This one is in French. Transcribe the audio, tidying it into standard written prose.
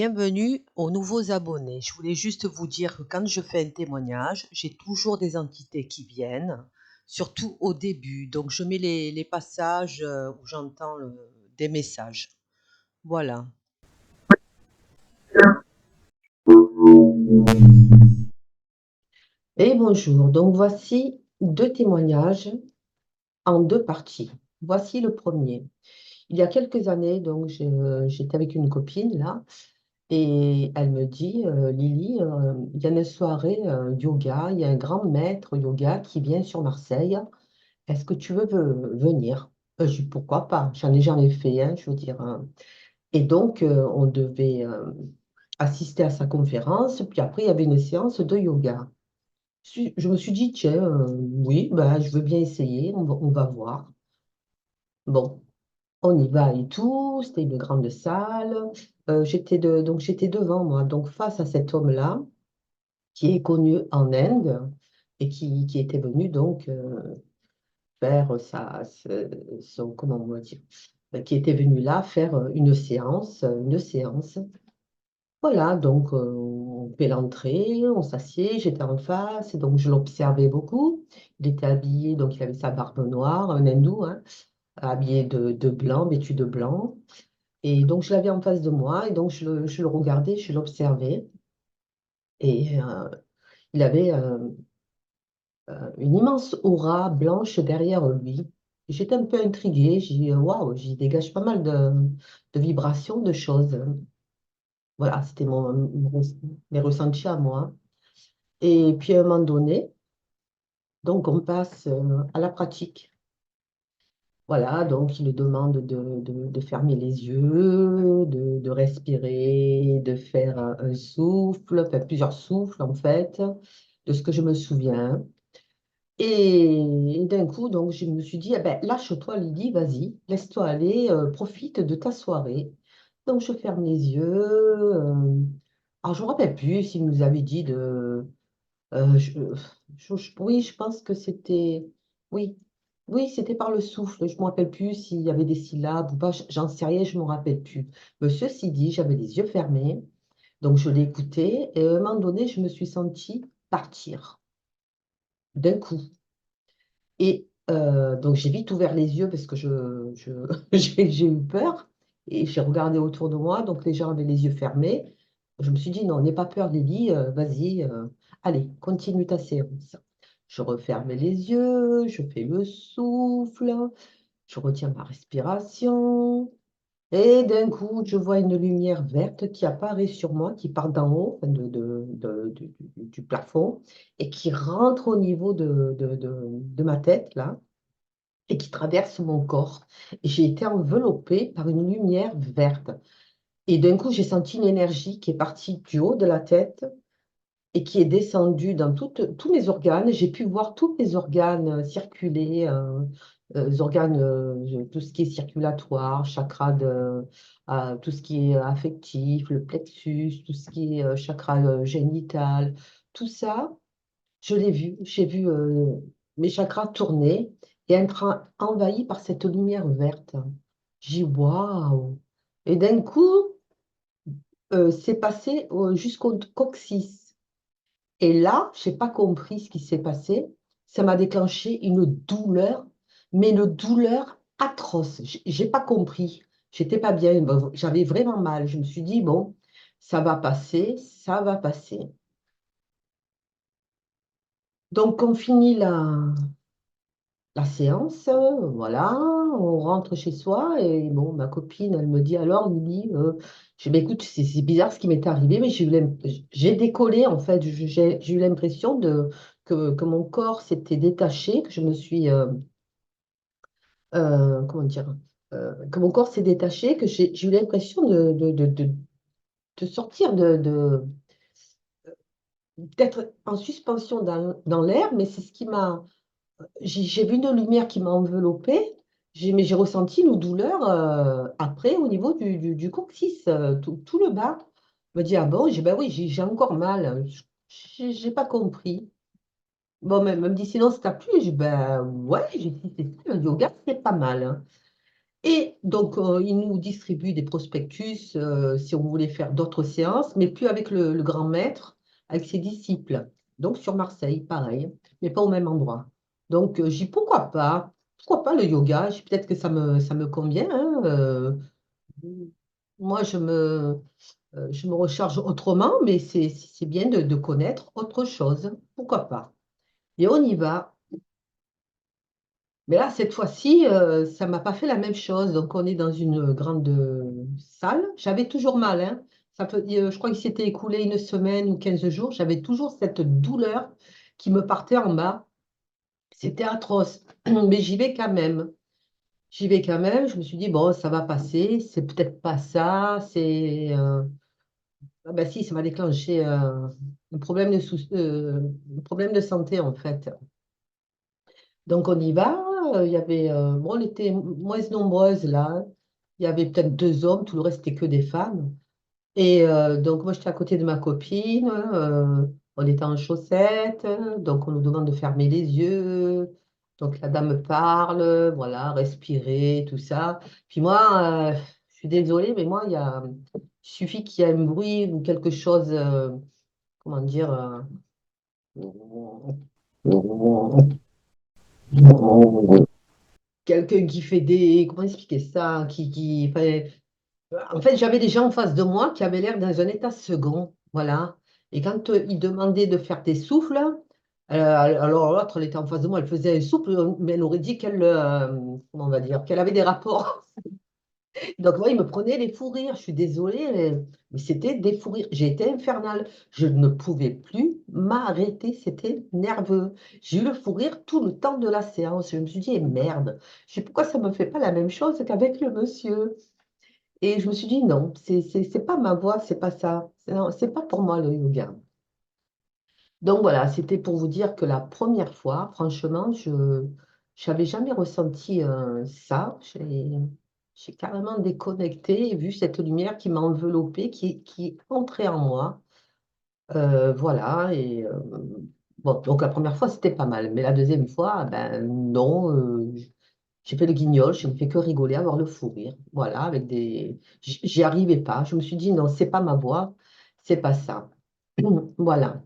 Bienvenue aux nouveaux abonnés. Je voulais juste vous dire que quand je fais un témoignage, j'ai toujours des entités qui viennent, surtout au début. Donc je mets les passages où j'entends des messages. Voilà. Et bonjour. Donc voici deux témoignages en deux parties. Voici le premier. Il y a quelques années, donc j'étais avec une copine là. Et elle me dit, Lily, il y a une soirée yoga, il y a un grand maître yoga qui vient sur Marseille. Est-ce que tu veux venir? Je dis, pourquoi pas? J'en ai jamais fait, hein, je veux dire, hein. Et donc, on devait assister à sa conférence, puis après, il y avait une séance de yoga. Je me suis dit, tiens, oui, ben, je veux bien essayer, on va voir. Bon, on y va et tout, c'était une grande salle. Donc j'étais devant moi, donc face à cet homme-là, qui est connu en Inde et qui était venu donc faire comment on va dire, qui était venu là faire une séance. Voilà, donc on fait l'entrée, on s'assied, j'étais en face, et donc je l'observais beaucoup. Il était habillé, donc il avait sa barbe noire, un hindou, hein, habillé de blanc, vêtu de blanc. Et donc je l'avais en face de moi, et donc je le regardais, je l'observais. Et il avait une immense aura blanche derrière lui. J'étais un peu intriguée. J'ai dit, waouh, j'y dégage pas mal de vibrations, de choses. Voilà, c'était mes ressentis à moi. Et puis à un moment donné, donc on passe à la pratique. Voilà, donc il nous demande de fermer les yeux, de respirer, de faire un souffle, enfin plusieurs souffles en fait, de ce que je me souviens. Et d'un coup, donc, je me suis dit, eh ben, lâche-toi, Lydie, vas-y, laisse-toi aller, profite de ta soirée. Donc, je ferme les yeux. Alors, je ne me rappelle plus s'il nous avait dit de... oui, je pense que c'était... Oui, oui, c'était par le souffle. Je ne me rappelle plus s'il y avait des syllabes ou pas. J'en sais rien, je ne me rappelle plus. Mais ceci dit, j'avais les yeux fermés. Donc, je l'ai écouté. Et à un moment donné, je me suis sentie partir d'un coup. Et donc, j'ai vite ouvert les yeux parce que j'ai eu peur. Et j'ai regardé autour de moi. Donc, les gens avaient les yeux fermés. Je me suis dit, non, n'aie pas peur, Lily. Vas-y, allez, continue ta séance. Je referme les yeux, je fais le souffle, je retiens ma respiration. Et d'un coup, je vois une lumière verte qui apparaît sur moi, qui part d'en haut, enfin, du plafond, et qui rentre au niveau de ma tête, là, et qui traverse mon corps. Et j'ai été enveloppée par une lumière verte. Et d'un coup, j'ai senti une énergie qui est partie du haut de la tête et qui est descendue dans tous mes organes. J'ai pu voir tous mes organes circuler, organes, tout ce qui est circulatoire, chakra tout ce qui est affectif, le plexus, tout ce qui est chakra génital, tout ça, je l'ai vu. J'ai vu mes chakras tourner et être envahis par cette lumière verte. J'ai dit, waouh! Et d'un coup, c'est passé jusqu'au coccyx. Et là, je n'ai pas compris ce qui s'est passé. Ça m'a déclenché une douleur, mais une douleur atroce. J'ai pas compris. J'étais pas bien. Bon, j'avais vraiment mal. Je me suis dit, bon, ça va passer, ça va passer. Donc, on finit la séance, voilà, on rentre chez soi et bon, ma copine, elle me dit alors, Lily, je dis, bah, écoute, c'est bizarre ce qui m'est arrivé, mais j'ai décollé en fait, j'ai eu l'impression que mon corps s'était détaché, que je me suis, comment dire, que mon corps s'est détaché, que j'ai eu l'impression de sortir d'être en suspension dans l'air, mais c'est ce qui m'a j'ai vu une lumière qui m'a enveloppée, mais j'ai ressenti une douleur après au niveau du coccyx, tout le bas. Je me dis, ah bon? J'ai ben oui, j'ai encore mal. J'ai pas compris. Bon, elle me dit, sinon, ça t'a plu? J'ai dit, ben ouais, j'ai dit, c'est ça, le yoga, c'est pas mal, hein. Et donc, ils nous distribuent des prospectus si on voulait faire d'autres séances, mais plus avec le grand maître, avec ses disciples. Donc, sur Marseille, pareil, mais pas au même endroit. Donc, j'ai dit pourquoi pas? Pourquoi pas le yoga? J'ai dit, peut-être que ça me convient, hein, moi, je me recharge autrement, mais c'est bien de connaître autre chose. Pourquoi pas? Et on y va. Mais là, cette fois-ci, ça m'a pas fait la même chose. Donc, on est dans une grande salle. J'avais toujours mal, hein. Je crois qu'il s'était écoulé une semaine ou 15 jours. J'avais toujours cette douleur qui me partait en bas. C'était atroce. Mais j'y vais quand même. J'y vais quand même. Je me suis dit, bon, ça va passer. C'est peut-être pas ça. Ah ben si, ça m'a déclenché un problème de santé, en fait. Donc on y va. Il y avait, bon, on était moins nombreuses là. Il y avait peut-être deux hommes, tout le reste c'était que des femmes. Et donc moi j'étais à côté de ma copine. On était en chaussettes. Donc on nous demande de fermer les yeux. Donc la dame parle, voilà, respirer, tout ça. Puis moi, je suis désolée, mais moi, il suffit qu'il y ait un bruit ou quelque chose, comment dire, quelqu'un qui fait des, comment expliquer ça, enfin, en fait, j'avais des gens en face de moi qui avaient l'air dans un état second, voilà. Et quand ils demandaient de faire des souffles, alors l'autre, elle était en face de moi, elle faisait un souffle, mais elle aurait dit comment on va dire, qu'elle avait des rapports. Donc, moi, il me prenait les fous rires. Je suis désolée, mais c'était des fous rires. J'ai été infernale. Je ne pouvais plus m'arrêter. C'était nerveux. J'ai eu le fou rire tout le temps de la séance. Je me suis dit, eh, merde, je sais pourquoi ça ne me fait pas la même chose qu'avec le monsieur. Et je me suis dit, non, c'est pas ma voix, c'est pas ça. Non, c'est pas pour moi le yoga. Donc voilà, c'était pour vous dire que la première fois, franchement, je n'avais jamais ressenti ça. J'ai carrément déconnecté et vu cette lumière qui m'a enveloppée, qui est entrée en moi. Voilà, et bon, donc la première fois, c'était pas mal. Mais la deuxième fois, ben non, j'ai fait le guignol, je ne fais que rigoler, avoir le fou rire. Voilà, avec des. J'y arrivais pas. Je me suis dit, non, c'est pas ma voix, c'est pas ça. Voilà.